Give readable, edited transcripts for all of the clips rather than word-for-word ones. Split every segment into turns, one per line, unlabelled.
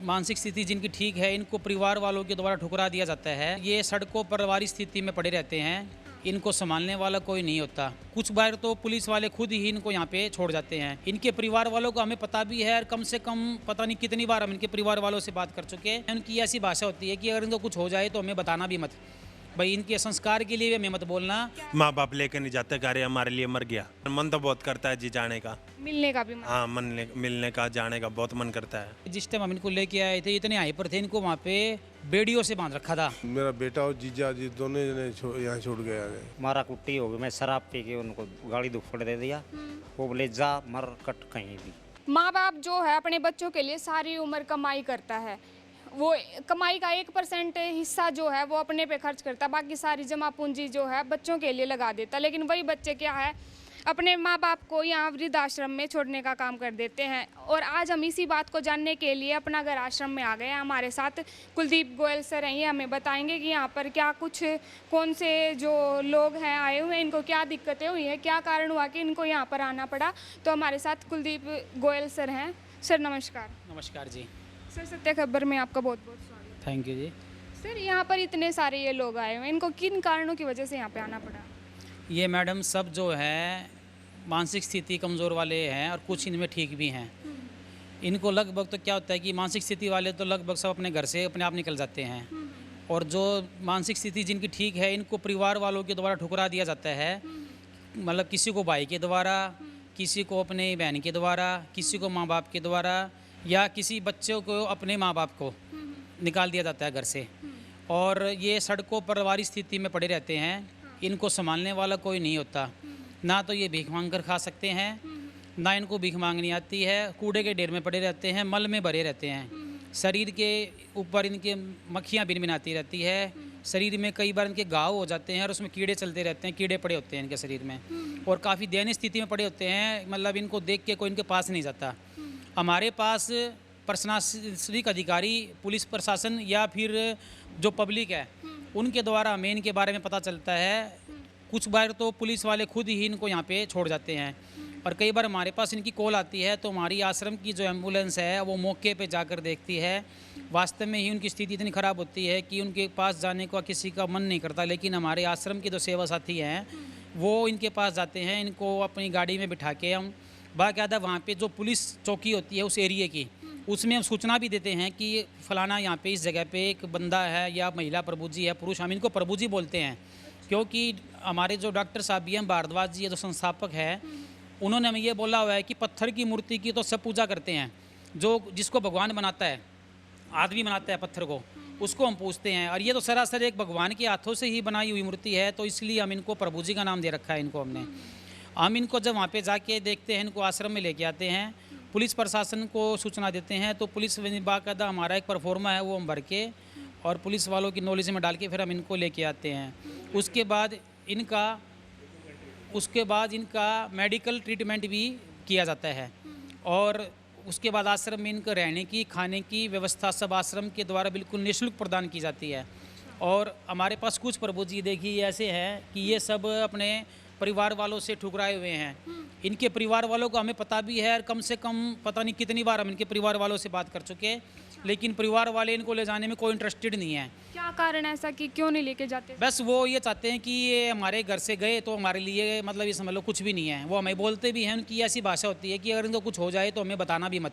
मानसिक स्थिति जिनकी ठीक है, इनको परिवार वालों के द्वारा ठुकरा दिया जाता है। ये सड़कों पर वारी स्थिति में पड़े रहते हैं। इनको संभालने वाला कोई नहीं होता। कुछ बार तो पुलिस वाले खुद ही इनको यहाँ पे छोड़ जाते हैं। इनके परिवार वालों को हमें पता भी है और कम से कम पता नहीं कितनी बार हम इनके परिवार वालों से बात कर चुके हैं। उनकी ऐसी भाषा होती है कि अगर इनको कुछ हो जाए तो हमें बताना भी मत। भाई इनके संस्कार के लिए हमें मत बोलना।
माँ बाप लेके नहीं जाते, कार्य हमारे लिए मर गया। मन तो बहुत करता है जी जाने का,
मिलने का भी मन।
हाँ मिलने का, जाने का बहुत मन करता है।
जिस टाइम हम इनको लेके आए थे इतने हाइपर थे, इनको वहाँ पे बेड़ियों से बांध रखा था।
मेरा बेटा और जीजा जी दोनों जने यहाँ छोड़ गए आगे।
मारा कुट्टी हो गई, मैं शराब पी के उनको गाड़ी दुफड़ दे दिया। वो बोले जा मर कट कहीं भी।
माँ बाप जो है अपने बच्चों के लिए सारी उम्र कमाई करता है। वो कमाई का 1% हिस्सा जो है वो अपने पे खर्च करता है, बाकी सारी जमा पूंजी जो है बच्चों के लिए लगा देता है। लेकिन वही बच्चे क्या है, अपने माँ बाप को यहाँ वृद्धाश्रम में छोड़ने का काम कर देते हैं। और आज हम इसी बात को जानने के लिए अपना घर आश्रम में आ गए हैं। हमारे साथ कुलदीप गोयल सर हैं, ये हमें बताएंगे कि यहाँ पर क्या कुछ कौन से जो लोग हैं आए हुए हैं, इनको क्या दिक्कतें हुई हैं, क्या कारण हुआ कि इनको यहाँ पर आना पड़ा। तो हमारे साथ कुलदीप गोयल सर हैं। सर नमस्कार।
नमस्कार जी।
सर सत्य खबर में आपका बहुत बहुत स्वागत।
Thank you ji.
सर यहाँ पर इतने सारे ये लोग आए हुए हैं, इनको किन कारणों की वजह से यहाँ पे आना पड़ा?
ये मैडम सब जो है मानसिक स्थिति कमज़ोर वाले हैं और कुछ इनमें ठीक भी हैं। इनको लगभग तो क्या होता है कि मानसिक स्थिति वाले तो लगभग सब अपने घर से अपने आप निकल जाते हैं। और जो मानसिक स्थिति जिनकी ठीक है, इनको परिवार वालों के द्वारा ठुकरा दिया जाता है। मतलब किसी को भाई के द्वारा, किसी को अपने बहन के द्वारा, किसी को माँ बाप के द्वारा, या किसी बच्चों को अपने माँ बाप को निकाल दिया जाता है घर से। और ये सड़कों पर वारी स्थिति में पड़े रहते हैं। इनको संभालने वाला कोई नहीं होता। ना तो ये भीख मांग कर खा सकते हैं, ना इनको भीख मांगनी आती है। कूड़े के ढेर में पड़े रहते हैं, मल में भरे रहते हैं। शरीर के ऊपर इनके मक्खियाँ भिनभिनाती रहती है। शरीर में कई बार इनके घाव हो जाते हैं और उसमें कीड़े चलते रहते हैं, कीड़े पड़े होते हैं इनके शरीर में। और काफ़ी दयनीय स्थिति में पड़े होते हैं। मतलब इनको देख के कोई इनके पास नहीं जाता। हमारे पास प्रशासनिक अधिकारी, पुलिस प्रशासन या फिर जो पब्लिक है, उनके द्वारा हमें इनके बारे में पता चलता है। कुछ बार तो पुलिस वाले खुद ही इनको यहाँ पे छोड़ जाते हैं। और कई बार हमारे पास इनकी कॉल आती है तो हमारी आश्रम की जो एम्बुलेंस है वो मौके पे जाकर देखती है। वास्तव में ही उनकी स्थिति इतनी ख़राब होती है कि उनके पास जाने का किसी का मन नहीं करता। लेकिन हमारे आश्रम के जो सेवा साथी हैं वो इनके पास जाते हैं। इनको अपनी गाड़ी में बिठा के हम बाकायदा वहाँ पे जो पुलिस चौकी होती है उस एरिए की, उसमें हम सूचना भी देते हैं कि फ़लाना यहाँ पे इस जगह पे एक बंदा है, या महिला प्रभु जी है, पुरुष, हम इनको प्रभु जी बोलते हैं। क्योंकि हमारे जो डॉक्टर साहब भी हैं, भारद्वाज जी जो संस्थापक है, उन्होंने हमें ये बोला हुआ है कि पत्थर की मूर्ति की तो सब पूजा करते हैं। जो जिसको भगवान बनाता है, आदमी बनाता है पत्थर को, उसको हम पूछते हैं। और ये तो सरासर एक भगवान के हाथों से ही बनाई हुई मूर्ति है। तो इसलिए हम इनको प्रभु जी का नाम दे रखा है इनको हमने। हम इनको जब वहाँ पे जाके देखते हैं, इनको आश्रम में लेके आते हैं, पुलिस प्रशासन को सूचना देते हैं। तो पुलिस बाकायदा हमारा एक परफॉर्मा है वो हम भर के और पुलिस वालों की नॉलेज में डाल के फिर हम इनको लेके आते हैं। उसके बाद इनका मेडिकल ट्रीटमेंट भी किया जाता है। और उसके बाद आश्रम में इनको रहने की, खाने की व्यवस्था सब आश्रम के द्वारा बिल्कुल निःशुल्क प्रदान की जाती है। और हमारे पास कुछ प्रभु जी देखिए ऐसे हैं कि ये सब अपने परिवार वालों से ठुकराए हुए हैं। इनके परिवार वालों को हमें पता भी है और कम से कम पता नहीं कितनी बार हम इनके परिवार वालों से बात कर चुके, लेकिन परिवार वाले इनको ले जाने में कोई इंटरेस्टेड नहीं है।
क्या कारण ऐसा कि क्यों नहीं लेके जाते?
बस वो ये चाहते हैं कि ये हमारे घर से गए तो हमारे लिए मतलब ये समझ लो कुछ भी नहीं है। वो हमें बोलते भी हैं, उनकी ऐसी भाषा होती है कि अगर इनको कुछ हो जाए तो हमें बताना भी मत।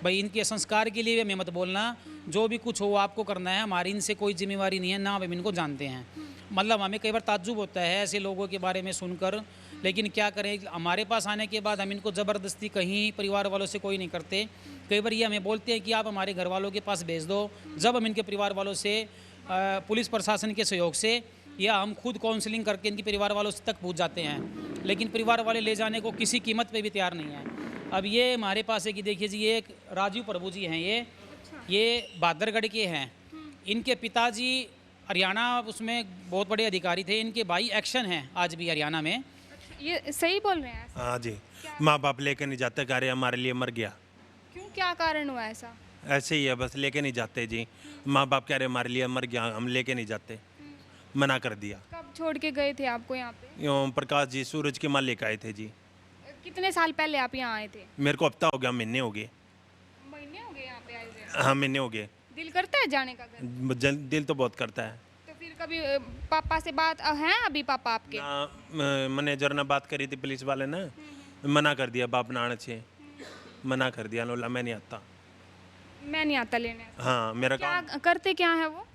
भाई इनके संस्कार के लिए हमें मत बोलना, जो भी कुछ हो आपको करना है, हमारी इनसे कोई जिम्मेवारी नहीं है, ना हम इनको जानते हैं। मतलब हमें कई बार ताज्जुब होता है ऐसे लोगों के बारे में सुनकर। लेकिन क्या करें, हमारे पास आने के बाद हम इनको ज़बरदस्ती कहीं परिवार वालों से कोई नहीं करते। कई बार ये हमें बोलते हैं कि आप हमारे घर वालों के पास भेज दो। जब हम इनके परिवार वालों से पुलिस प्रशासन के सहयोग से या हम खुद काउंसलिंग करके इनके परिवार वालों से तक पूछ जाते हैं, लेकिन परिवार वाले ले जाने को किसी कीमत पे भी तैयार नहीं है। अब ये हमारे पास है कि देखिए जी, ये एक राजीव प्रभु जी हैं, ये बहादुरगढ़ के हैं। इनके पिताजी हरियाणा उसमें बहुत बड़े अधिकारी थे। इनके भाई एक्शन हैं आज भी हरियाणा में।
ये सही बोल रहे हैं?
हाँ जी, माँ बाप लेके नहीं जाते, कार्य हमारे लिए मर गया।
क्यों, क्या कारण हुआ ऐसा?
ऐसे ही है, बस लेके नहीं जाते जी। माँ बाप कह रहे हमारे लिए मर गया, हम लेके नहीं जाते, मना कर दिया।
कब छोड़ के गए थे आपको यहाँ पे?
ओम प्रकाश जी सूरज के माल लेकर आए थे जी।
कितने साल पहले आप यहाँ आए थे?
मेरे को हफ्ता हो गया, महीने हो गए।
महीने हो गए यहाँ पे आए हुए?
हाँ महीने हो गए।
दिल करता है जाने का घर?
दिल तो बहुत करता है
तो फिर कभी पापा से बात हैं अभी पापा आपके?
ना। मैनेजर ने बात करी थी पुलिस वाले ने, मना कर दिया, बाप ना आने से मना कर दिया, बोला मैं नहीं आता।
मैं नहीं आता लेने।
हाँ मेरा
क्या
काम
करते क्या है वो?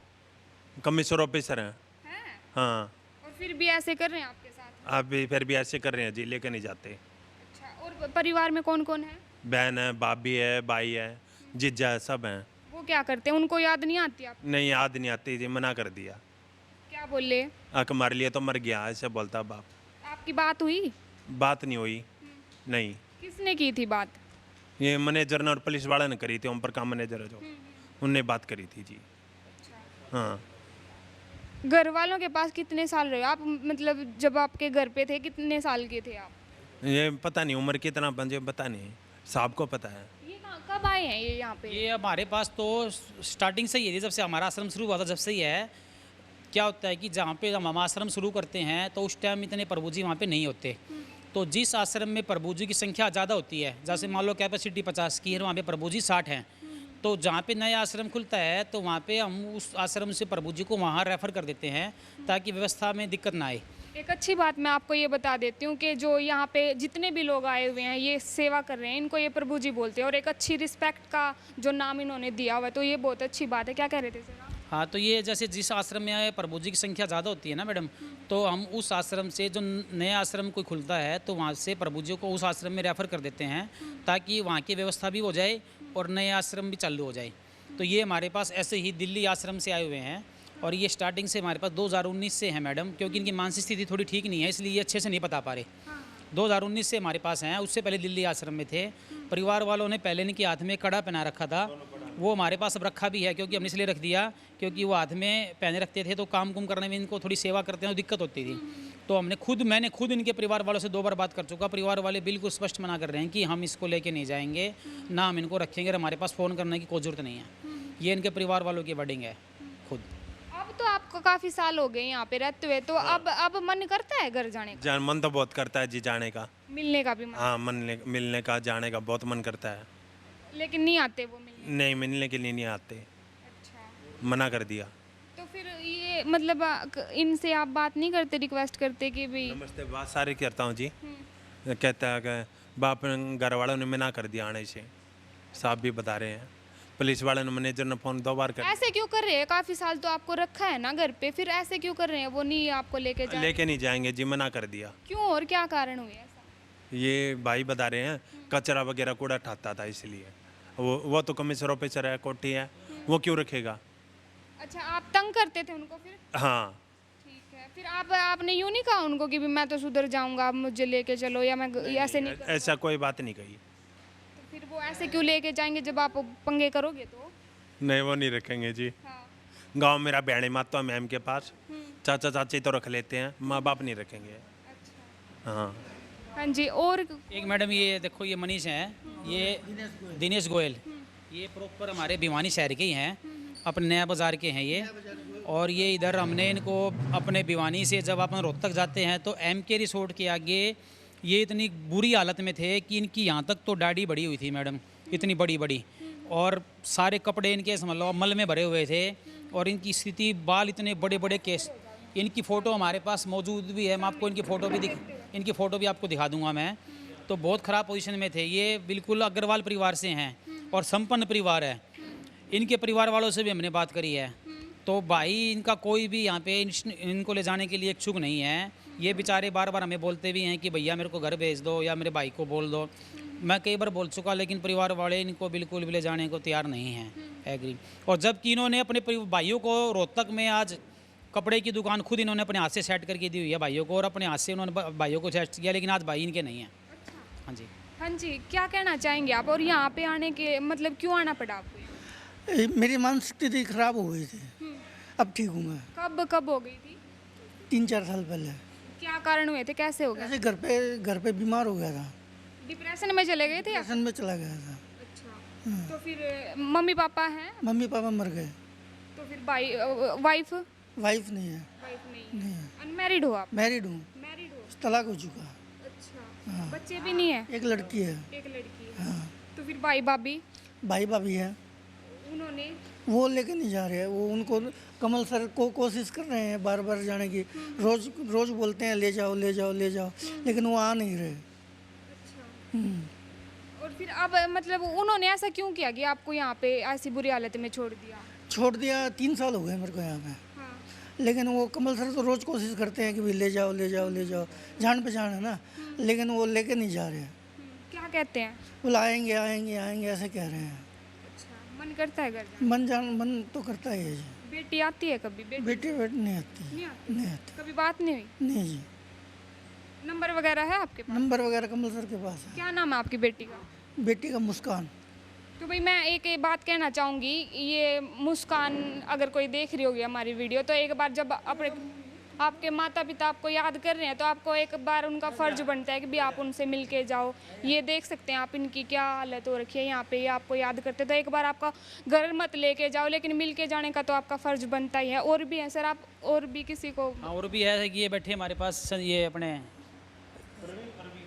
कमिश्नर ऑफिसर है।
हैं?
हाँ
और फिर भी ऐसे कर रहे हैं आपके साथ?
आप भी फिर भी ऐसे कर रहे हैं जी, लेके नहीं जाते।
अच्छा, और परिवार में कौन कौन है?
बहन है, भाभी है, भाई है, जीजा है, सब हैं।
वो क्या करते हैं, उनको याद नहीं आती आप?
नहीं याद नहीं आती जी, मना कर दिया।
क्या बोले?
आँख मार लिया तो मर गया, ऐसे बोलता बाप।
आपकी बात हुई?
बात नहीं हुई। नहीं,
किसने की थी बात?
ये मैनेजर ने और पुलिस वाले ने करी थी, ओम प्रकाश मैनेजर है जो, उनने बात करी थी जी। हाँ
घर वालों के पास कितने साल रहे आप, मतलब जब आपके घर पे थे कितने साल के थे आप?
ये पता नहीं उम्र कितना बंजे, पता नहीं, साहब को पता है।
ये कब आए हैं ये यहाँ पे?
ये हमारे पास तो स्टार्टिंग से ही है, जब से हमारा आश्रम शुरू हुआ था जब से ही है। क्या होता है कि जहाँ पे हम आश्रम शुरू करते हैं तो उस टाइम इतने प्रभु जी वहाँ पे नहीं होते। तो जिस आश्रम में प्रभु जी की संख्या ज़्यादा होती है, जैसे मान लो कैपेसिटी 50 की है, वहाँ पे प्रभु जी 60 हैं, तो जहाँ पे नया आश्रम खुलता है तो वहाँ पे हम उस आश्रम से प्रभु जी को वहाँ रेफ़र कर देते हैं ताकि व्यवस्था में दिक्कत ना आए।
एक अच्छी बात मैं आपको ये बता देती हूँ कि जो यहाँ पे जितने भी लोग आए हुए हैं ये सेवा कर रहे हैं, इनको ये प्रभु जी बोलते हैं, और एक अच्छी रिस्पेक्ट का जो नाम इन्होंने दिया हुआ है, तो ये बहुत अच्छी बात है। क्या कह रहे थे सर आप?
हाँ, तो ये जैसे जिस आश्रम में प्रभु जी की संख्या ज़्यादा होती है ना मैडम, तो हम उस आश्रम से जो नया आश्रम कोई खुलता है तो वहाँ से प्रभु जी को उस आश्रम में रेफ़र कर देते हैं ताकि वहाँ की व्यवस्था भी हो जाए और नया आश्रम भी चालू हो जाए। तो ये हमारे पास ऐसे ही दिल्ली आश्रम से आए हुए हैं और ये स्टार्टिंग से हमारे पास 2019 से है मैडम, क्योंकि इनकी मानसिक स्थिति थोड़ी ठीक नहीं है इसलिए ये अच्छे से नहीं बता पा रहे। 2019 से हमारे पास हैं, उससे पहले दिल्ली आश्रम में थे। परिवार वालों ने पहले इनके हाथ में कड़ा पहना रखा था, वो हमारे पास अब रखा भी है, क्योंकि हमने इसलिए रख दिया क्योंकि वो हाथ में पहने रखते थे तो काम कुम करने में इनको थोड़ी सेवा करते हैं तो दिक्कत होती थी। तो मैंने खुद इनके परिवार वालों से 2 बार बात कर चुका, परिवार वाले बिल्कुल स्पष्ट मना कर रहे हैं कि हम इसको लेके नहीं जाएंगे, ना हम इनको रखेंगे, हमारे पास फ़ोन करने की कोई ज़रूरत नहीं है। ये इनके परिवार वालों की वर्डिंग है खुद।
अब तो आपको काफ़ी साल हो गए यहाँ पे रहते हुए, तो अब मन करता है घर जाने का?
मन तो बहुत करता है जी जाने का।
मिलने का भी मन?
हाँ मिलने का, जाने का बहुत मन करता है,
लेकिन नहीं आते वो मिलने?
नहीं मिलने के लिए नहीं आते,
अच्छा,
मना कर दिया।
तो फिर ये मतलब इनसे आप बात नहीं करते, रिक्वेस्ट करते कि भाई?
नमस्ते, बात सारी करता हूँ जी। कहता है कि बाप घर वालों ने मना कर दिया आने से, साहब भी बता रहे हैं, पुलिस वाले ने, मैनेजर ने फ़ोन 2 बार कर।
ऐसे क्यों कर रहे हैं? काफ़ी साल तो आपको रखा है ना घर पे, फिर ऐसे क्यों कर रहे हैं? वो नहीं आपको लेके जा?
लेके नहीं जाएंगे जी, मना कर दिया।
क्यों और क्या कारण हुए ऐसा?
ये भाई बता रहे हैं कचरा वगैरह कूड़ा ठाता था इसलिए। वो तो कमिश्नर ऑफिसर है, कोठी है, वो क्यों रखेगा।
अच्छा, आप तंग करते थे उनको फिर?
हाँ
ठीक है, फिर आपने यूँ नहीं कहा उनको कि भी मैं तो सुधर जाऊंगा, आप मुझे लेके चलो, या मैं ऐसे नहीं कर?
ऐसा कोई बात नहीं कही।
तो फिर वो ऐसे क्यों लेके जाएंगे जब आप पंगे करोगे तो?
नहीं वो नहीं रखेंगे जी।
हाँ।
गांव मेरा बहने माता मैम के पास, चाचा चाची तो रख लेते हैं, माँ बाप नहीं रखेंगे।
अच्छा,
हाँ
हाँ जी। और
एक मैडम ये देखो, ये मनीष हैं, ये दिनेश गोयल, ये प्रॉपर हमारे भिवानी शहर के ही हैं, अपने नया बाज़ार के हैं ये। और ये इधर हमने इनको अपने भिवानी से जब अपन रोहतक जाते हैं तो MK रिसोर्ट के आगे ये इतनी बुरी हालत में थे कि इनकी यहाँ तक तो दाढ़ी बड़ी हुई थी मैडम, इतनी बड़ी बड़ी, और सारे कपड़े इनके समझ लो मल में भरे हुए थे, और इनकी स्थिति, बाल इतने बड़े बड़े केस। इनकी फ़ोटो हमारे पास मौजूद भी है, मैं आपको इनकी फ़ोटो भी आपको दिखा दूंगा मैं। तो बहुत ख़राब पोजीशन में थे ये, बिल्कुल अग्रवाल परिवार से हैं और संपन्न परिवार है। इनके परिवार वालों से भी हमने बात करी है, तो भाई इनका कोई भी यहाँ पे इनको ले जाने के लिए इच्छुक नहीं है। ये बेचारे बार बार हमें बोलते भी हैं कि भैया मेरे को घर भेज दो या मेरे भाई को बोल दो। मैं कई बार बोल चुका, लेकिन परिवार वाले इनको बिल्कुल भी ले जाने को तैयार नहीं हैं, एग्री। और जबकि इन्होंने अपने भाइयों को रोहतक में आज कपड़े की दुकान खुद इन्होंने अपने हाथ से सेट करके दी हुई है भाइयों को, और अपने हाथ से उन्होंने भाइयों को सेट किया, लेकिन आज भाई इनके नहीं हैं। हाँ जी।
हाँ जी, क्या कहना चाहेंगे आप? और यहाँ पे आने के मतलब क्यों आना पड़ा आपको?
मेरी मानसिक स्थिति खराब हो गई थी, अब ठीक हूँ मैं।
कब हो गई थी?
3-4 साल पहले।
क्या कारण हुए थे, कैसे हो गया?
ऐसे घर पे बीमार हो गया था,
डिप्रेशन में चले गए थे या?
डिप्रेशन में चला गया था।
अच्छा, तो फिर मम्मी पापा हैं?
मम्मी पापा मर गए।
तो फिर भाई, वाइफ?
वाइफ नहीं है।
वाइफ नहीं,
नहीं है।
अनमैरिड हो आप?
मैरिड हूँ,
मैरिड हो?
तलाक हो चुका।
अच्छा, बच्चे भी नहीं है?
एक लड़की है।
एक लड़की है।
हाँ,
तो फिर भाई भाभी?
भाई भाभी है।
उन्होंने
वो लेके नहीं जा रहे हैं। वो उनको कमल सर को कोशिश कर रहे हैं बार बार जाने की, रोज रोज बोलते हैं ले जाओ ले जाओ ले जाओ, लेकिन वो आ नहीं रहे।
और फिर अब मतलब उन्होंने ऐसा क्यों किया कि आपको यहाँ पे ऐसी बुरी हालत में छोड़ दिया?
छोड़ दिया, 3 साल हो गए मेरे को यहाँ पे।
हाँ।
लेकिन वो कमल सर तो रोज़ कोशिश करते हैं कि भाई ले जाओ ले जाओ ले जाओ, जान पहचान है ना, लेकिन वो लेके नहीं जा रहे हैं।
क्या कहते हैं?
वो आएंगे आएंगे आएंगे ऐसे कह रहे हैं।
अच्छा, मन करता है घर जाने?
मन तो करता ही है जी।
बेटी आती है कभी? बेटी
बेटी नहीं आती,
नहीं आती?
नहीं आती,
कभी बात नहीं हुई?
नहीं जी।
नंबर वगैरह है आपके पास?
नंबर वगैरह कमल सर के पास
क्या नाम है आपकी बेटी का?
है। बेटी का मुस्कान।
तो भाई मैं एक बात कहना चाहूँगी, ये मुस्कान अगर कोई देख रही होगी हमारी वीडियो, तो एक बार जब अपने आपके माता पिता आपको याद कर रहे हैं तो आपको एक बार उनका फ़र्ज बनता है कि भी आप उनसे मिल के जाओ। ये देख सकते हैं आप इनकी क्या हालत हो रखी है यहाँ पे, ये आपको याद करते, तो एक बार आपका घर मत लेके जाओ, लेकिन मिल के जाने का तो आपका फ़र्ज बनता ही है। और भी है सर, आप और भी किसी को?
हाँ, और भी है कि ये बैठे हमारे पास ये अपने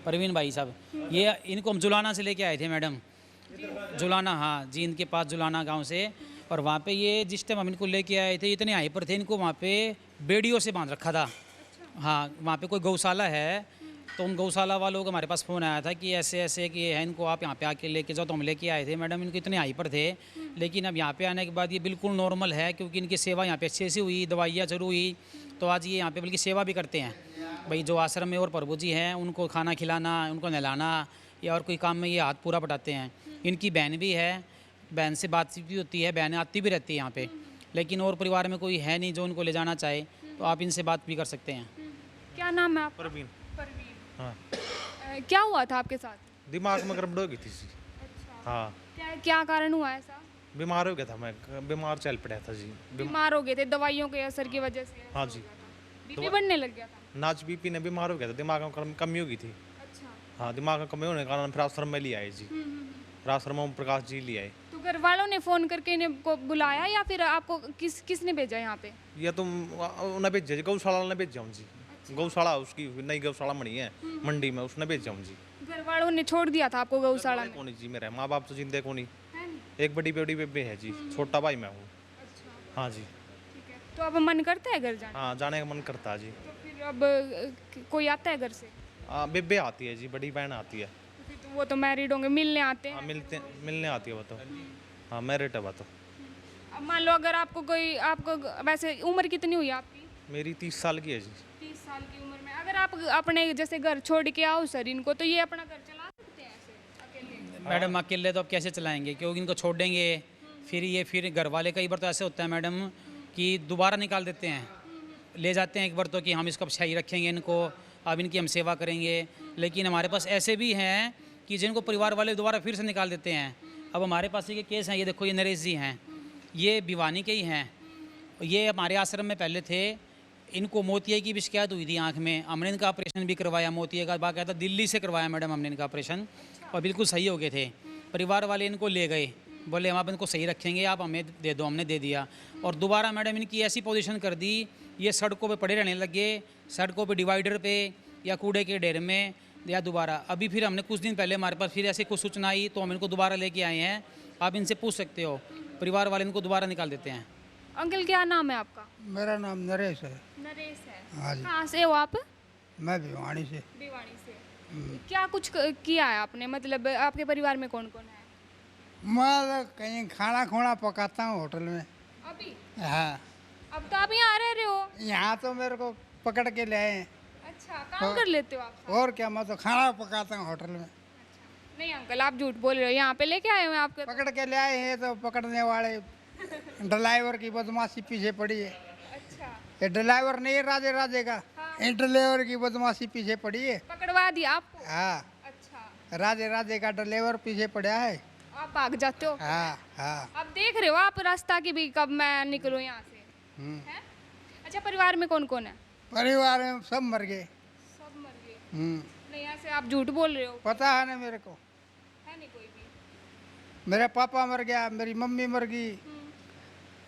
परवीन भाई साहब, ये इनको हम जुलाना से लेके आए थे मैडम, जुलाना, हाँ जी, इनके पास जुलाना गांव से। और वहाँ पे ये जिस टाइम हम इनको लेके आए थे इतने हाइपर थे, इनको वहाँ पे बेड़ियों से बांध रखा था। हाँ, वहाँ पे कोई गौशाला है, तो उन गौशाला वालों को हमारे पास फ़ोन आया था कि ऐसे ऐसे कि है, इनको आप यहाँ पे आके लेके जाओ, तो हम लेके आए थे मैडम। इनको इतने हाइपर थे, लेकिन अब यहाँ पे आने के बाद ये बिल्कुल नॉर्मल है, क्योंकि इनकी सेवा यहाँ पे अच्छे से हुई, दवाइयाँ शुरू हुई, तो आज ये यहाँ पे बल्कि सेवा भी करते हैं। भाई जो आश्रम में और प्रभु जी हैं उनको खाना खिलाना, उनको नहलाना या और कोई काम में ये हाथ पूरा बटाते हैं। इनकी बहन भी है, बहन से बातचीत भी होती है, बहन आती भी रहती है यहाँ पे, लेकिन और परिवार में कोई है नहीं जो उनको ले जाना चाहे, तो आप इनसे बात भी कर सकते हैं।
क्या नाम है आपका?
परवीन।
परवीन।
हाँ,
क्या हुआ था आपके साथ?
दिमाग में गड़बड़ हो गई थी जी।
अच्छा,
हाँ,
क्या क्या कारण हुआ ऐसा?
बीमार हो गया था मैं, बीमार चल पड़ा था जी।
बीमार हो गए थे दवाइयों के असर की वजह से?
हाँ जी,
बीपी बढ़ने लग गया था?
नाच बीपी ने बीमार हो गया था, दिमाग में कमी हो गई थी।
अच्छा।
हाँ, दिमाग में कमी होने के कारण फिर आश्रम में ले आए जी, फिर आश्रम में ओम प्रकाश जी ले आए।
तो घर वालों ने फ़ोन करके इन्हें को बुलाया या फिर आपको किसने भेजा यहाँ पे?
ये तुम उन्हें भेजा जी, गौशाला ने भेजा हूँ जी। गौशाला उसकी नई गौशाला बनी है मंडी में, उसने भेजा हूँ जी।
घर वालों ने छोड़ दिया था आपको गौशाला में?
कौन जी, मेरे माँ बाप तो जिंदे को नहीं,
है नहीं?
एक बड़ी बेटी बेबे है जी, छोटा भाई मैं हूँ।
अच्छा,
हाँ जी,
ठीक है। तो अब मन करता है घर जाने?
हाँ, जाने का मन करता है जी।
तो फिर अब कोई आता है घर से?
बेबे आती है जी, बड़ी बहन आती है।
तो फिर तो वो तो मैरिड होंगे, मिलने आते
हाँ,
हैं?
मिलने आती है वो तो। हाँ, मैरिड है वो तो।
अब मान लो अगर आपको कोई, आपको वैसे उम्र कितनी हुई आपकी?
मेरी 30 साल की है जी।
30 साल की उम्र में अगर आप अपने जैसे घर छोड़ के आओ सर इनको, तो ये अपना घर चला सकते हैं ऐसे अकेले?
मैडम अकेले तो अब कैसे चलाएंगे, क्योंकि इनको छोड़ेंगे फिर घर वाले कई बार तो ऐसे होता है मैडम कि दोबारा निकाल देते हैं, ले जाते हैं एक बार तो कि हम इसको अब सही रखेंगे, इनको अब इनकी हम सेवा करेंगे, लेकिन हमारे पास ऐसे भी हैं कि जिनको परिवार वाले दोबारा फिर से निकाल देते हैं। अब हमारे पास ये केस हैं, ये देखो, ये नरेश जी हैं, ये भिवानी के ही हैं, ये हमारे आश्रम में पहले थे। इनको मोतिया की भी शिकायत हुई थी आँख में, हमने इनका ऑपरेशन भी करवाया, मोतिया का बाकायदा दिल्ली से करवाया मैडम हमने इनका ऑपरेशन, और बिल्कुल सही हो गए थे। परिवार वाले इनको ले गए, बोले हम आप इनको सही रखेंगे, आप हमें दे दो, हमने दे दिया। और दोबारा मैडम इनकी ऐसी पोजीशन कर दी, ये सड़कों पे पड़े रहने लगे, सड़कों पे डिवाइडर पे या कूड़े के ढेर में, या दोबारा अभी फिर हमने कुछ दिन पहले हमारे पास फिर ऐसी कुछ सूचना आई तो हम इनको दोबारा लेके आए हैं। आप इनसे पूछ सकते हो, परिवार वाले इनको दोबारा निकाल देते हैं।
अंकल क्या नाम है आपका?
मेरा नाम नरेश है।
नरेश है।
हाँ जी,
कहाँ से हो आप?
मैं भिवानी से।
भिवानी से। क्या कुछ किया है आपने, मतलब आपके परिवार में कौन कौन है?
मैं तो कहीं खाना खोना पकाता हूँ होटल में।
अभी?
हाँ,
अब तो आप यहाँ रह रहे हो?
यहाँ तो मेरे को पकड़ के ले आए हैं।
अच्छा, काम कर लेते हो आप?
और क्या, मैं तो खाना पकाता हूँ होटल में।
नहीं अंकल, आप झूठ बोल रहे हो, यहाँ पे लेके आए हो आपके?
पकड़ के ले आए हैं तो पकड़ने वाले ड्राइवर की बदमाशी पीछे पड़ी है।
अच्छा,
ये ड्राइवर नहीं है राजे राजे का, ये ड्राइवर की बदमाशी पीछे पड़ी है।
पकड़वा दिया आपको?
हाँ,
अच्छा,
राजे राजे का ड्राइवर पीछे पड़ा है।
आप भाग जाते हो?
हाँ हाँ।
अब देख रहे हो आप रास्ता की भी, कब मैं निकलूँ यहाँ से? हैं? अच्छा, परिवार में कौन कौन है?
परिवार में सब मर गए।
सब मर गए?
हम्म,
नहीं, ऐसे आप झूठ बोल रहे हो,
पता है ना मेरे को।
है नहीं कोई भी?
मेरा पापा मर गया, मेरी मम्मी मर गई,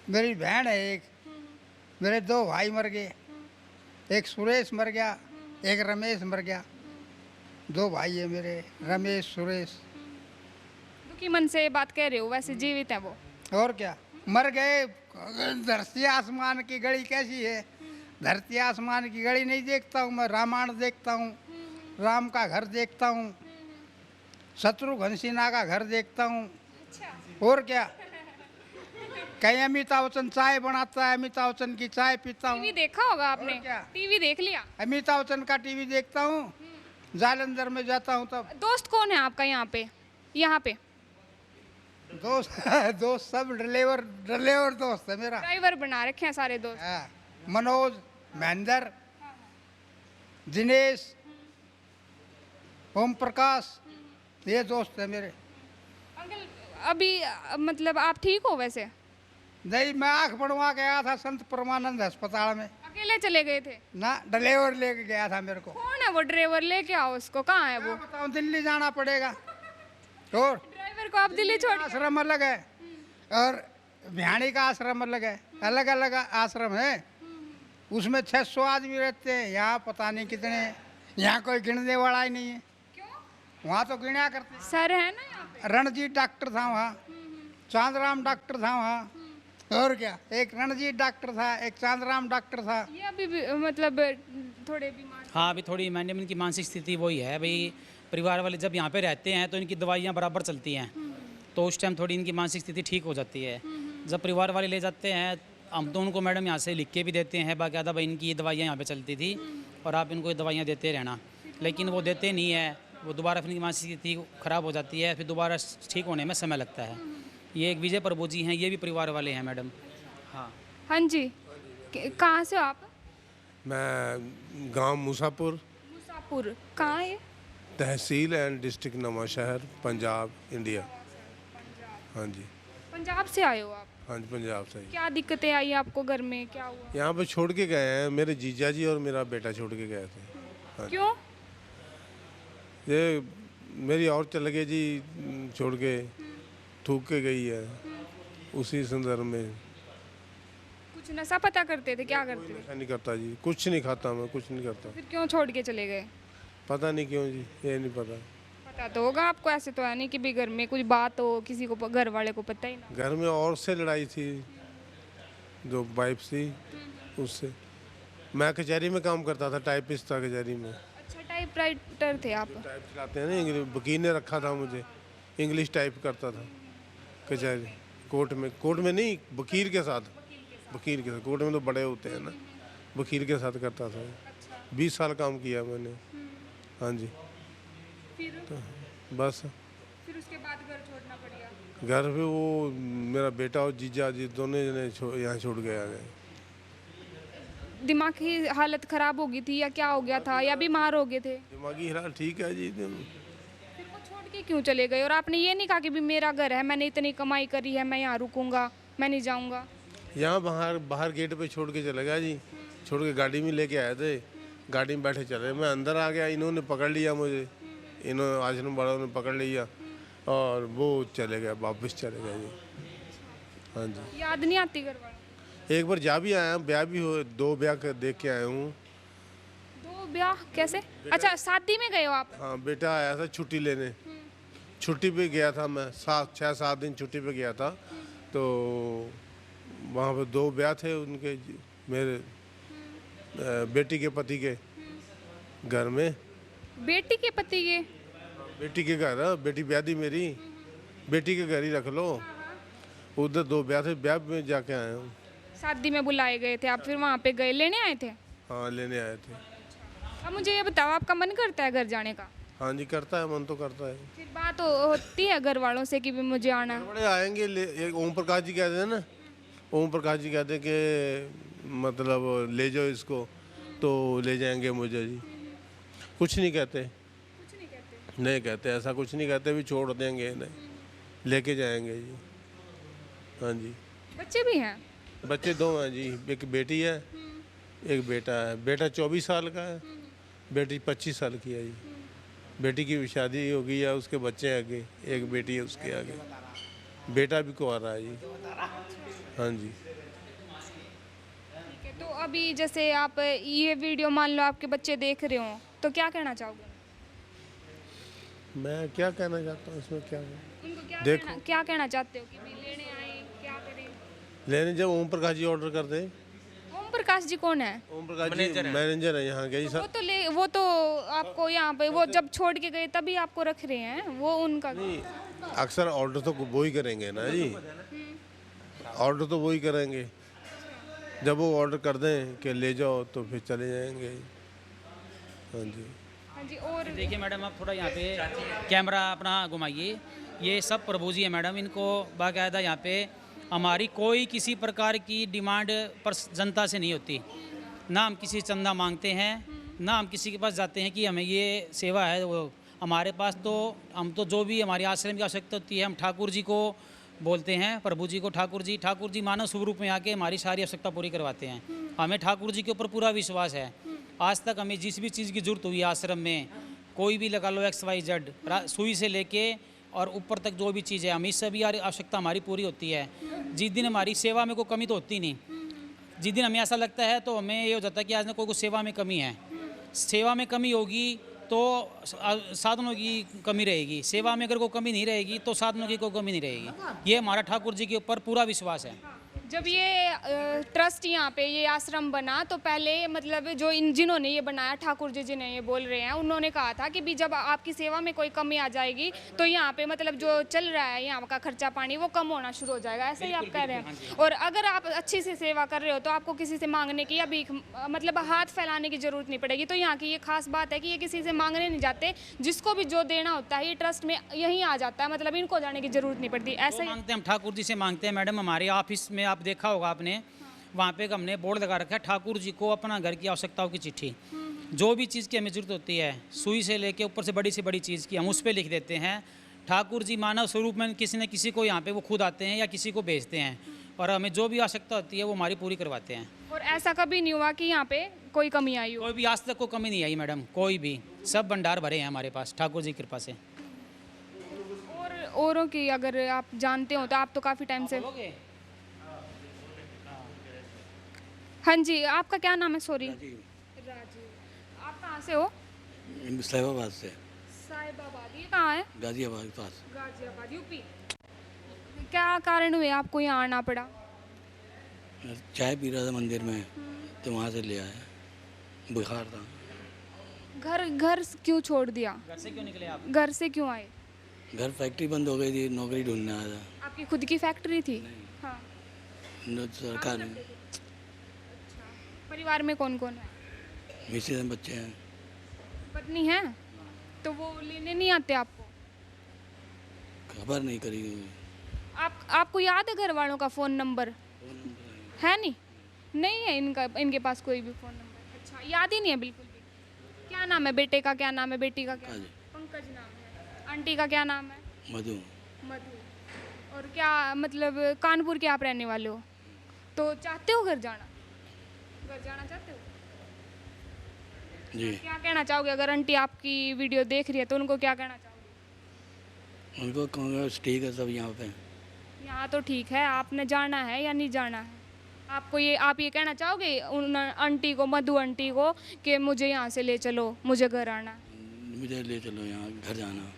मेरी बहन है एक, मेरे 2 भाई मर गए, एक सुरेश मर गया, एक रमेश मर गया। 2 भाई है मेरे, रमेश सुरेश।
दुखी मन से बात कह रहे हो, वैसे जीवित है वो?
और क्या, मर गए। धरती आसमान की घड़ी कैसी है? धरती आसमान की घड़ी नहीं देखता हूँ मैं, रामायण देखता हूँ, राम का घर देखता हूँ, शत्रुघ्न सिन्हा का घर देखता हूँ। और क्या, कहीं अमिताभ बच्चन चाय बनाता है, अमिताभ बच्चन की चाय पीता हूँ।
टीवी देखा होगा आपने?
और क्या?
टीवी देख लिया?
अमिताभ बच्चन का टीवी देखता हूँ, जालंधर में जाता हूँ तब।
दोस्त कौन है आपका यहाँ पे? यहाँ पे
दोस्त दोस्त सब ड्राइवर ड्राइवर दोस्त है मेरा।
ड्राइवर बना रखे हैं सारे दोस्त।
हाँ, मनोज, महेंद्र, दिनेश, ओम प्रकाश, ये दोस्त है मेरे।
अंकल अभी मतलब आप ठीक हो वैसे?
नहीं, मैं आँख बनवा के आया था संत परमानंद अस्पताल में।
अकेले चले गए थे?
ना, ड्राइवर लेके गया था मेरे को।
कौन है वो ड्राइवर? लेके आओ उसको। कहाँ है वो?
क्या बताऊँ, दिल्ली जाना पड़ेगा। और
ड्राइवर को आप दिल्ली छोड़ के-
आश्रम अलग है और भियाणी का आश्रम अलग है, अलग अलग आश्रम है। उसमें 600 आदमी रहते हैं, यहाँ पता नहीं कितने हैं। यहाँ कोई गिनने वाला ही नहीं है। वहाँ तो गिना करते।
सर है ना यहाँ पे?
रणजीत डॉक्टर था वहाँ, चांदराम डॉक्टर था वहाँ। और क्या, एक रणजीत डॉक्टर था, एक चांदराम डॉक्टर था।
ये अभी भी, मतलब थोड़े बीमार।
हाँ, अभी थोड़ी मैनेजमेंट की मानसिक स्थिति वही है भाई। परिवार वाले जब यहाँ पे रहते हैं तो इनकी दवाइयाँ बराबर चलती हैं, तो उस टाइम थोड़ी इनकी मानसिक स्थिति ठीक हो जाती है। जब परिवार वाले ले जाते हैं, हम तो उनको मैडम यहाँ से लिख के भी देते हैं बाकायदा, भाई इनकी ये दवाइयाँ यहाँ पे चलती थी और आप इनको ये दवाइयाँ देते रहना, लेकिन वो देते नहीं है। वो दोबारा फिर इनकी मानसिक स्थिति ख़राब हो जाती है, फिर दोबारा ठीक होने में समय लगता है। ये एक विजय प्रभु जी हैं, ये भी परिवार वाले हैं मैडम। हाँ
हाँ जी, कहाँ से हो आप?
मैं गांव मूसापुर,
मुसापुर कहाँ है?
Tehsil and district Nawanshahr, Punjab, India. हाँ जी,
पंजाब से आए हो आप?
हाँ जी, पंजाब से ही।
क्या दिक्कतें आई आपको घर में? क्या हुआ?
यहाँ पे छोड़ के गए हैं, मेरे जीजा जी और मेरा बेटा छोड़ के गए थे। हाँ जी।
क्यों?
ये मेरी और चल गई जी, छोड़ के थूक के गई है। उसी संदर्भ में
कुछ नशा पता करते थे? क्या करते थे?
नशा नहीं करता जी, कुछ नहीं खाता मैं, कुछ नहीं करता।
फिर क्यों छोड़ के चले गए?
पता नहीं क्यों जी, ये नहीं पता।
पता तो होगा आपको, ऐसे तो है नहीं कि भी घर में कुछ बात हो, किसी को घर वाले को पता ही ना।
घर में और से लड़ाई थी, जो वाइफ थी उससे। मैं कचहरी में काम करता था, टाइपिस्ट था कचहरी में।
अच्छा, टाइप राइटर थे आप?
टाइप चलाते हैं ना इंग्लिश, वकील ने रखा था मुझे, इंग्लिश टाइप करता था कचहरी, कोर्ट में नहीं, वकील के साथ। वकील के साथ, कोर्ट में तो बड़े होते हैं ना, वकील के साथ करता था। 20 साल काम किया मैंने। हाँ जी, तो बस
फिर उसके बाद घर छोड़ना पड़ गया?
घर पे वो मेरा बेटा और जीजा जी दोनों जने यहाँ छोड़ के आ गए।
दिमाग की हालत खराब हो गई थी या क्या हो गया था, या बीमार हो गए थे?
दिमागी हालत ठीक है जी।
फिर वो छोड़ के क्यों चले गए? और आपने ये नहीं कहा कि भी मेरा घर है, मैंने इतनी कमाई करी है, मैं यहाँ रुकूंगा, मैं नहीं जाऊँगा?
यहाँ बाहर गेट पे छोड़ के चले गया जी। छोड़ के गाड़ी में लेके आए थे, गाड़ी में बैठे चले, मैं अंदर आ गया, इन्होंने पकड़ लिया मुझे, इन्होंने आश्रम वालों ने पकड़ लिया और वो चले गए, वापस चले गए जी। हाँ जी,
याद नहीं आती घर वालों?
एक बार जा भी आया, ब्याह भी हो, 2 ब्याह देख के आया हूँ।
2 ब्याह कैसे? अच्छा, शादी में गए हो आप?
हाँ, बेटा आया था छुट्टी लेने, छुट्टी पे गया था मैं, 6-7 दिन छुट्टी पे गया था। तो वहाँ पे 2 ब्याह थे उनके, मेरे बेटी के पति के घर में।
बेटी के पति के?
बेटी के घर, बेटी ब्याह दी मेरी, बेटी के घर ही रख लो। उधर 2 ब्याह थे, ब्याह में जाके आया हूँ।
शादी में बुलाए गए थे आप, फिर वहाँ पे गए, लेने आए थे?
हाँ, लेने आए थे।
अब मुझे ये बताओ, आपका मन करता है घर जाने का?
हाँ जी, करता है, मन तो करता है।
फिर बात होती है घर वालों से कि भी मुझे आना है?
बड़े आएंगे, एक ओम प्रकाश जी कहते हैं ना, ओम प्रकाश जी कहते हैं कि मतलब ले जाओ इसको, तो ले जाएंगे मुझे जी। कुछ नहीं कहते, नहीं कहते, ऐसा कुछ नहीं कहते भी छोड़ देंगे, नहीं, लेके जाएंगे जी। हाँ जी,
बच्चे भी हैं?
बच्चे 2 हैं जी, एक बेटी है, एक बेटा है। बेटा 24 साल का है, बेटी 25 साल की है जी। बेटी की भी शादी हो गई है, उसके बच्चे हैं आगे, एक बेटी है उसके आगे, बेटा भी कुंवारा है जी। हाँ जी।
ठीक है, तो अभी जैसे आप ये वीडियो मान लो आपके बच्चे देख रहे हो, तो क्या कहना चाहोगे?
मैं क्या कहना चाहता हूँ इसमें, क्या है?
उनको
देखो।
क्या कहना चाहते हो कि भी लेने आए
लेने जब ओम प्रकाश जी ऑर्डर कर दें।
ओम प्रकाश जी कौन है?
ओम प्रकाश जी मैनेजर है यहाँ के जी सर।
वो तो आपको यहाँ पे वो जब छोड़ के गए तभी आपको रख रहे हैं, वो उनका
नहीं, अक्सर ऑर्डर तो वो ही करेंगे ना जी, ऑर्डर तो वो ही करेंगे। जब वो ऑर्डर कर दें कि ले जाओ तो फिर चले जाएंगे। हाँ जी।
हाँ जी। और
देखिए मैडम, आप थोड़ा यहाँ पे कैमरा अपना घुमाइए। ये सब प्रभु जी है मैडम, इनको बाकायदा यहाँ पे हमारी कोई किसी प्रकार की डिमांड पर जनता से नहीं होती, ना हम किसी चंदा मांगते हैं, ना हम किसी के पास जाते हैं कि हमें ये सेवा है। वो हमारे पास तो हम तो जो भी हमारी आश्रम की आवश्यकता होती है हम ठाकुर जी को बोलते हैं, प्रभु जी को ठाकुर जी मानव स्वरूप में आके हमारी सारी आवश्यकता पूरी करवाते हैं। हमें ठाकुर जी के ऊपर पूरा विश्वास है। आज तक हमें जिस भी चीज़ की जरूरत हुई आश्रम में, कोई भी लगा लो XYZ, सुई से लेके और ऊपर तक जो भी चीज़ है, हमें सभी आवश्यकता हमारी पूरी होती है। जिस दिन हमारी सेवा में कोई कमी तो होती नहीं, जिस दिन हमें ऐसा लगता है तो हमें ये हो जाता है कि आज ना कोई सेवा में कमी है। सेवा में कमी होगी तो साधनों की कमी रहेगी, सेवा में अगर कोई कमी नहीं रहेगी तो साधनों की कोई कमी नहीं रहेगी। ये हमारा ठाकुर जी के ऊपर पूरा विश्वास है।
जब ये ट्रस्ट यहाँ पे ये आश्रम बना तो पहले मतलब जो जिन्होंने ये बनाया, ठाकुर जी जिन्हें ये बोल रहे हैं, उन्होंने कहा था कि भी जब आपकी सेवा में कोई कमी आ जाएगी तो यहाँ पे मतलब जो चल रहा है यहाँ का खर्चा पानी वो कम होना शुरू हो जाएगा, ऐसे ही आप कह रहे हैं। और अगर आप अच्छी से सेवा कर रहे हो तो आपको किसी से मांगने की या भीख मतलब हाथ फैलाने की जरूरत नहीं पड़ेगी। तो यहाँ की ये खास बात है कि ये किसी से मांगने नहीं जाते, जिसको भी जो देना होता है ये ट्रस्ट में यहीं आ जाता है, मतलब इनको जाने की जरूरत नहीं पड़ती। ऐसा ही
मांगते हैं हम ठाकुर जी से मांगते हैं मैडम। हमारे ऑफिस में आप देखा होगा आपने, वहाँ पे हमने बोर्ड लगा रखा है ठाकुर जी को अपना घर की आवश्यकताओं की चिट्ठी, जो भी चीज़ की हमें जरूरत होती है, सुई से लेके ऊपर से बड़ी चीज़ की, हम उस पर लिख देते हैं। ठाकुर जी मानव स्वरूप में किसी न किसी को यहाँ पे वो खुद आते हैं या किसी को भेजते हैं और हमें जो भी आवश्यकता होती है वो हमारी पूरी करवाते हैं।
और ऐसा कभी नहीं हुआ कि यहाँ पे कोई कमी आई हो?
कोई भी आज तक कोई कमी नहीं आई मैडम, कोई भी, सब भंडार भरे हैं हमारे पास ठाकुर जी की कृपा से।
और औरों की अगर आप जानते हो तो आप तो काफ़ी टाइम से। हाँ जी, आपका क्या नाम है? सॉरी, राजीव। आप कहाँ से हो?
साहिबाबाद से।
साहिबाबाद, ये कहाँ है?
गाजियाबाद के पास।
गाजियाबाद, यूपी। क्या कारण हुए आपको यहाँ आना पड़ा?
चाय पी रहा था मंदिर में तो वहाँ से ले आया, बुखार था।
घर क्यों छोड़ दिया?
घर से क्यों निकले आप?
घर से क्यों आए?
घर फैक्ट्री बंद हो गई थी, नौकरी ढूंढने आया था।
आपकी खुद की फैक्ट्री थी? हाँ।
सरकार ने।
परिवार में कौन कौन है?
मिसेज हैं, बच्चे हैं।
पत्नी है? तो वो लेने नहीं आते आपको?
खबर नहीं करी।
आपको याद है घर वालों का फ़ोन नंबर? है नहीं है इनके पास कोई भी फ़ोन नंबर? अच्छा, याद ही नहीं है बिल्कुल भी। क्या नाम है बेटे का, क्या नाम है बेटी का? क्या? पंकज नाम है। आंटी का क्या नाम है?
मधु।
और क्या मतलब कानपुर के आप रहने वाले हो तो चाहते हो घर जाना चाहते हो?
जी।
क्या कहना चाहोगे अगर आंटी आपकी वीडियो देख रही है तो उनको क्या कहना चाहोगे?
उनको कहूँगा ठीक है सब यहाँ पे।
यहाँ तो ठीक है, आपने जाना है या नहीं जाना है? आप ये कहना चाहोगे उन आंटी को, मधु आंटी को, कि मुझे यहाँ से ले चलो, मुझे घर आना,
मुझे ले चलो यहाँ घर जाना।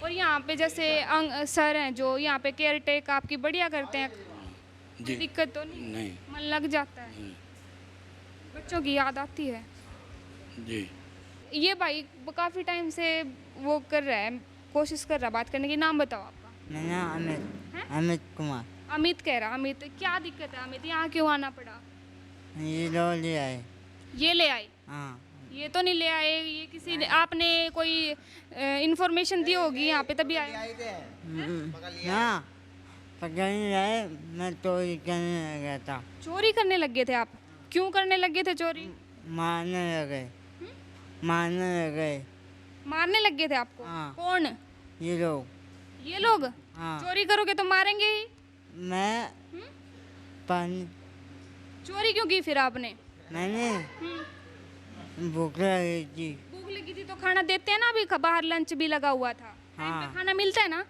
और यहाँ पे जैसे सर हैं जो यहाँ पे केयर टेक आपकी बढ़िया करते हैं,
जी।
दिक्कत तो नहीं? मन लग जाता है? बच्चों की याद आती है?
जी।
ये भाई काफ़ी टाइम से वो कर रहा है, कोशिश कर रहा है बात करने की। नाम बताओ आपका?
मेरा नाम अमित कुमार।
अमित कह रहा। अमित, क्या दिक्कत है अमित? यहाँ क्यों आना पड़ा?
ये लो ले आए।
ये ले आए?
हाँ।
ये तो नहीं ले आए, ये किसी ने, आपने कोई इन्फॉर्मेशन दी होगी यहाँ पे तभी आए?
हाँ, पकड़ने आए, मैं चोरी करने लगा था।
चोरी करने लग गए थे आप? क्यों करने लग गए थे चोरी?
मारने लगे।
मारने लग गए थे आपको?
हाँ।
कौन?
ये लोग। हाँ।
चोरी करोगे तो मारेंगे ही।
मैं पानी।
चोरी क्यों की फिर आपने?
मैंने भूख लगी थी।
भूख लगी थी तो खाना देते हैं ना, अभी बाहर लंच भी लगा हुआ था, टाइम पे खाना मिलता है ना,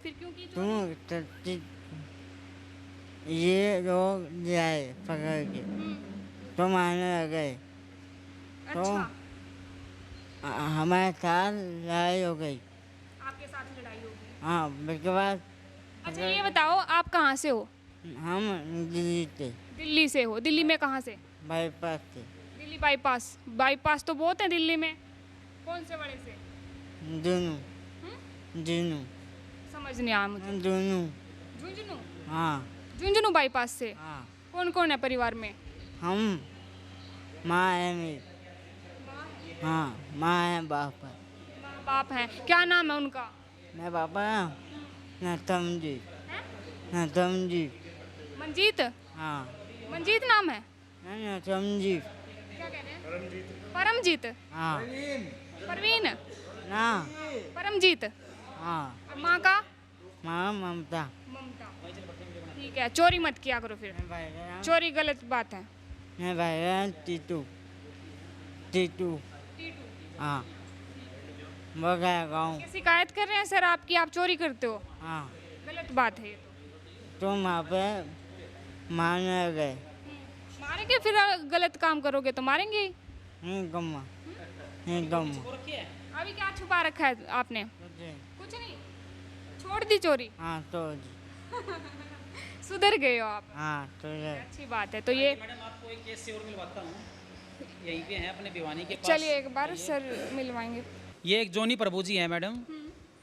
फिर क्यों की चोरी?
ये लोग ले आए पकड़ के तो मारने लगे। तो हमारे साथ लड़ाई हो गई।
आपके साथ लड़ाई हो गई?
हाँ, उसके बाद।
अच्छा ये बताओ आप कहाँ से हो?
हम दिल्ली से
दिल्ली से हो? दिल्ली में कहाँ से?
बाईपास से
दिल्ली बाईपास। बाईपास तो बहुत है दिल्ली में। कौन से वाले से?
दोनों दोनों
समझ नहीं आया मुझे।
दोनों
झुंझुनू?
हाँ
झुंझुनू बाईपास से।
हाँ
कौन कौन है परिवार में?
हम माँ है मेरी हाँ माँ है बाप है
माँ बाप हैं। क्या नाम है उनका?
मैं पापा ना तमजी ना तमजी
मंजीत?
हाँ
मंजीत नाम है?
ना तमजी
क्या कह रहे हैं? परमजीत?
हाँ
परवीन?
ना
परमजीत?
हाँ
और माँ का?
माँ ममता
ममता। ठीक है, चोरी मत किया करो फिर।
मैं भाई का
चोरी गलत बात है।
मैं भाई का टीटू टीटू हाँ वो गया गाँव
ये शिकायत कर रहे हैं सर आपकी, आप चोरी करते हो?
हाँ
गलत बात है ये तो।
तुम वहाँ पे मारने गए
मारेंगे फिर, गलत काम करोगे तो मारेंगे ही।
गम्मा गम्मा
अभी क्या छुपा रखा है आपने? कुछ नहीं, छोड़ दी चोरी?
हाँ तो
सुधर गए हो आप?
हाँ तो
अच्छी बात है। तो ये
मैडम आपको एक केस से और मिलवाता हूँ, यहीं पे है अपने भिवानी के पास।
चलिए एक बार सर मिलवाएंगे।
ये एक जोनी प्रभु जी है मैडम।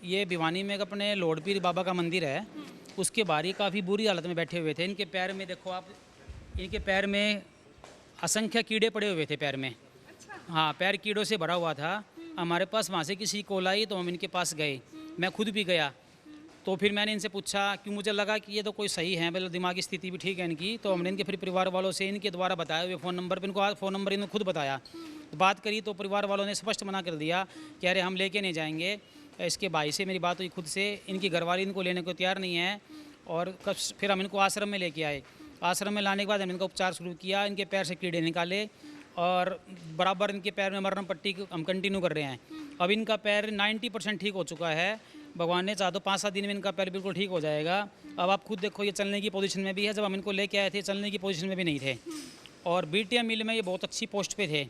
ये भिवानी में एक अपने लोड पीर बाबा का मंदिर है, उसके बाहर ही काफ़ी बुरी हालत में बैठे हुए थे। इनके पैर में देखो आप, इनके पैर में असंख्य कीड़े पड़े हुए थे पैर में। हाँ, पैर कीड़ों से भरा हुआ था। हमारे पास वहाँ से किसी कॉल आई तो हम इनके पास गए, मैं खुद भी गया। तो फिर मैंने इनसे पूछा कि मुझे लगा कि ये तो कोई सही है, मतलब दिमागी स्थिति भी ठीक है इनकी। तो हमने इनके फिर परिवार वालों से इनके द्वारा बताया हुए फ़ोन नंबर पर, इनको फ़ोन नंबर इन्होंने खुद बताया। तो बात करी तो परिवार वालों ने स्पष्ट मना कर दिया कि अरे हम लेके नहीं जाएंगे। इसके भाई से मेरी बात हुई खुद से, इनकी घरवाली इनको लेने को तैयार नहीं है। और फिर हम इनको आश्रम में लेके आए। आश्रम में लाने के बाद हम इनका उपचार शुरू किया, इनके पैर से कीड़े निकाले और बराबर इनके पैर में मरहम पट्टी हम कंटिन्यू कर रहे हैं। अब इनका पैर 90% ठीक हो चुका है। भगवान ने चाहा तो 5-7 दिन में इनका पैर बिल्कुल ठीक हो जाएगा। अब आप खुद देखो, ये चलने की पोजीशन में भी है। जब हम इनको लेके आए थे चलने की पोजीशन में भी नहीं थे। और बीटीएम मिल में ये बहुत अच्छी पोस्ट पे थे,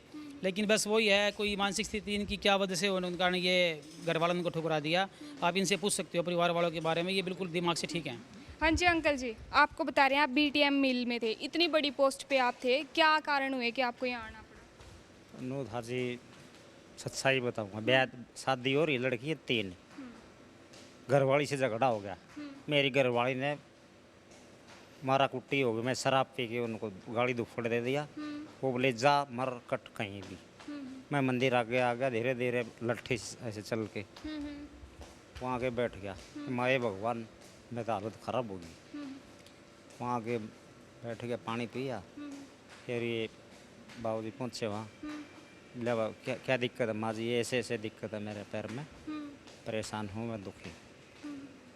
लेकिन बस वही है, कोई मानसिक स्थिति इनकी क्या वजह से उन कारण ये घर वालों ने उनको ठुकरा दिया। आप इनसे पूछ सकते हो परिवार वालों के बारे में, ये बिल्कुल दिमाग से ठीक है।
हाँ जी अंकल जी, आपको बता रहे हैं आप बीटीएम मिल में थे, इतनी बड़ी पोस्ट पे आप थे, क्या कारण हुए कि आपको यहाँ आना पड़ा?
नूधा जी सच्चाई बताऊंगा, ब्याह शादी हो रही, लड़की है 3, घरवाली से झगड़ा हो गया। मेरी घरवाली ने मारा कुट्टी हो गई, मैं शराब पी के उनको गाड़ी दुफड़ दे दिया। वो बोले जा मर कट कहीं भी। मैं मंदिर आ गया धीरे धीरे लट्ठी ऐसे चल के वहाँ के बैठ गया। माए भगवान, मैं तो हालत ख़राब हो गई। वहाँ के बैठ गया, पानी पिया। फिर ये बाबूजी पहुँचे वहाँ, बोले क्या क्या दिक्कत है माँ जी? ये ऐसे ऐसे दिक्कत है मेरे पैर में, परेशान हूँ मैं, दुखी।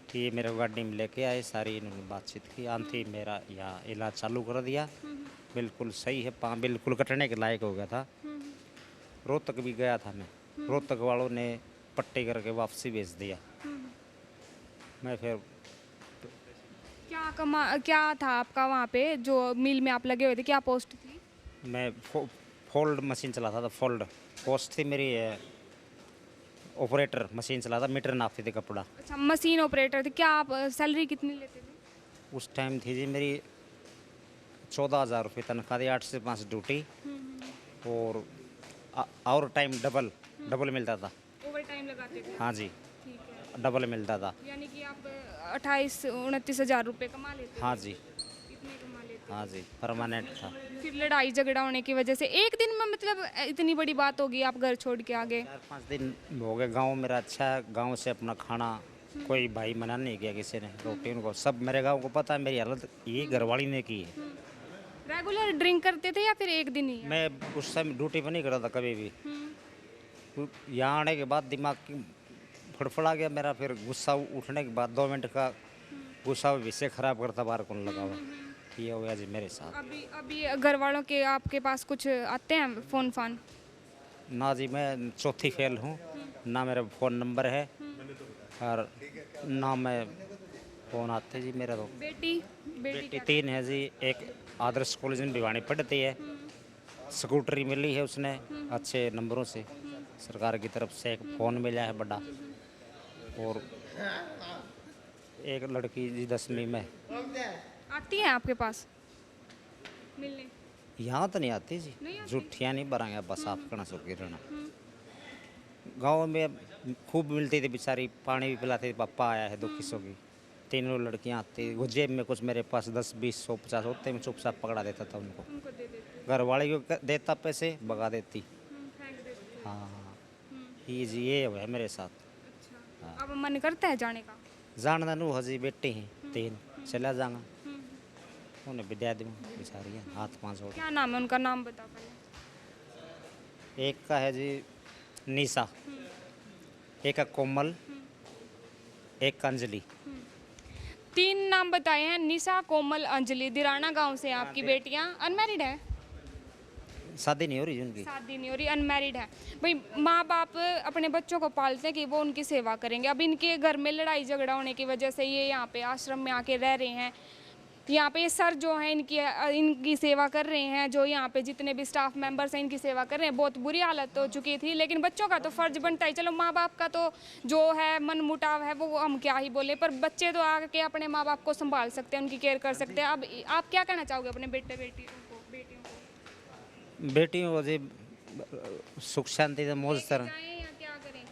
कि मेरे गाड़ी में लेके आए, सारी इन्होंने बातचीत की। आंधी मेरा यहाँ इलाज चालू कर दिया, बिल्कुल सही है, पाँव बिल्कुल कटने के लायक हो गया था। रोहतक भी गया था मैं, रोहतक वालों ने पट्टी करके वापसी भेज दिया। मैं फिर
क्या था आपका वहाँ पे जो मिल में आप लगे हुए थे, क्या पोस्ट थी?
मैं फोल्ड मशीन चलाता था, फोल्ड पोस्ट थी मेरी। ऑपरेटर मशीन चलाता, मीटर नापती थी कपड़ा।
अच्छा, मशीन ऑपरेटर थे। क्या आप सैलरी कितनी लेते थे?
उस टाइम थी जी मेरी 14,000 रुपये तनख्वाह थी, 8 से 5 ड्यूटी। और टाइम डबल मिलता था।
ओवर टाइम लगाते थे?
हाँ जी,
ठीक है।
डबल मिलता था।
यानी कि आप 28-29 हज़ार रुपये कमा लेते?
हाँ जी,
इतने कमा लेते?
हाँ जी, परमानेंट था।
फिर लड़ाई झगड़ा होने की वजह से एक दिन में, मतलब इतनी बड़ी बात होगी, आप घर छोड़ के आ गए?
4-5 दिन हो गए। गांव मेरा अच्छा है, गांव से अपना खाना कोई भाई मना नहीं किया किसी ने, रोटी उनको सब मेरे गांव को पता है। मेरी हालत ये घरवाली ने की है।
रेगुलर ड्रिंक करते थे या फिर एक दिन ही?
मैं उस टाइम ड्यूटी पर नहीं करता था कभी भी। यहाँ आने के बाद दिमाग की फड़फड़ा गया मेरा। फिर गुस्सा उठने के बाद 2 मिनट का गुस्सा विषय खराब करता बाहर कौन लगा हुआ, ये हो गया जी मेरे साथ।
अभी घर वालों के आपके पास कुछ आते हैं फ़ोन फान?
ना जी, मैं चौथी फेल हूँ, ना मेरा फ़ोन नंबर है और ना मैं फ़ोन आते जी मेरा। तो बेटी 3 है जी। एक आदर्श कॉलेज में भिवानी पढ़ती है, स्कूटरी मिली है उसने अच्छे नंबरों से, सरकार की तरफ से एक फ़ोन मिला है बड़ा। और एक लड़की जी 10वीं में।
आती है आपके पास मिलने?
यहाँ तो नहीं आती जी, जुठिया नहीं बरांगे बस आप कना सुखी रहना। गाँव में खूब मिलती थी बेचारी, पानी भी पिलाती थी। पापा आया है दुखी सोगी, तीनों लड़कियाँ आती, वो जेब में कुछ मेरे पास 10, 20, 100, 50 होते, मैं चुपचाप पकड़ा देता था उनको। घर वाले को देता पैसे, भगा देती। हाँ ये है मेरे साथ।
अब मन करता है जाने का?
जानना नू हजी बेटे हैं 3, चला जाऊंगा उन्हें भी दे दूँ बेचारी है, हाथ पाँव जोड़।
क्या नाम है उनका, नाम बता पहले।
एक का है जी निशा, एक का कोमल, एक का अंजलि।
3 नाम बताए हैं, निशा, कोमल, अंजलि। दिराना गांव से आपकी बेटियां अनमैरिड है?
शादी नहीं हो रही उनकी।
शादी नहीं हो रही, अनमैरिड है। भाई माँ बाप अपने बच्चों को पालते हैं कि वो उनकी सेवा करेंगे। अब इनके घर में लड़ाई झगड़ा होने की वजह से ये यहाँ पे आश्रम में आके रह रहे हैं। यहाँ पे सर जो है इनकी सेवा कर रहे हैं, जो यहाँ पे जितने भी स्टाफ मेंबर्स हैं इनकी सेवा कर रहे हैं। बहुत बुरी हालत हो चुकी थी, लेकिन बच्चों का तो फर्ज बनता है। चलो माँ बाप का तो जो है मन मुटाव है वो हम क्या ही बोले, पर बच्चे तो आके अपने माँ बाप को संभाल सकते हैं, उनकी केयर कर सकते हैं। अब आप क्या कहना चाहोगे अपने बेटियों को?
बेटियों को जी सुख शांति से मौज तरह
क्या करें?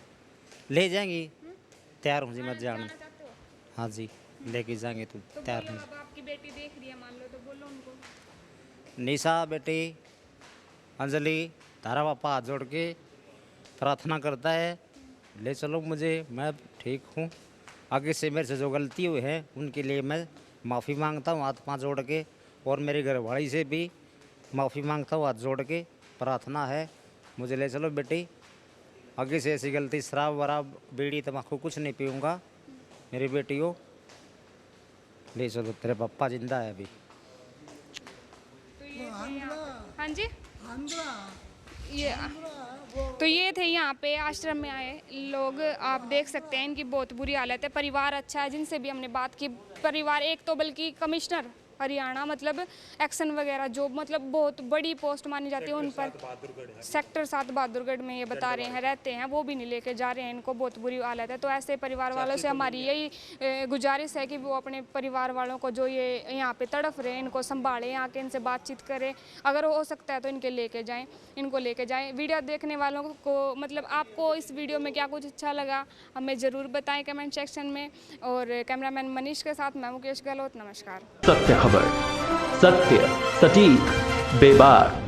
ले जाएंगी, तैयार हूँ जी मत जाना। हाँ जी लेके जाएंगे तो तैयार हूँ।
अब आपकी बेटी देख रही है मान लो, तो बोलो उनको।
निशा बेटी, अंजलि, तारा पापा हाथ जोड़ के प्रार्थना करता है, ले चलो मुझे, मैं ठीक हूँ। आगे से मेरे से जो गलती हुई है उनके लिए मैं माफ़ी मांगता हूँ हाथ पाँव जोड़ के, और मेरी घरवाली से भी माफ़ी मांगता हूँ हाथ जोड़ के। प्रार्थना है मुझे ले चलो बेटी, आगे से ऐसी गलती, शराब वराब बीड़ी तम्बाकू कुछ नहीं पीऊँगा। मेरी बेटी को ले चलो, तेरे पापा जिंदा है अभी।
हाँ जी तो ये थे यहाँ पे आश्रम में आए लोग। आप देख सकते हैं इनकी बहुत बुरी हालत है। परिवार अच्छा है, जिनसे भी हमने बात की, परिवार एक तो बल्कि कमिश्नर हरियाणा, मतलब एक्शन वगैरह जो मतलब बहुत बड़ी पोस्ट मानी जाती है उन पर, सेक्टर 7 बहादुरगढ़ में ये बता रहे हैं रहते हैं, वो भी नहीं लेके जा रहे हैं। इनको बहुत बुरी हालत है। तो ऐसे परिवार वालों से हमारी यही गुजारिश है कि वो अपने परिवार वालों को जो ये यहाँ पे तड़फ रहे हैं इनको संभालें, यहाँ के इनसे बातचीत करें, अगर हो सकता है तो इनको लेके जाएँ। वीडियो देखने वालों को मतलब आपको इस वीडियो में क्या कुछ अच्छा लगा हमें ज़रूर बताएं कमेंट सेक्शन में। और कैमरामैन मनीष के साथ मैं मुकेश गहलोत, नमस्कार।
सत्य खबर, सत्य, सटीक, बेबाक।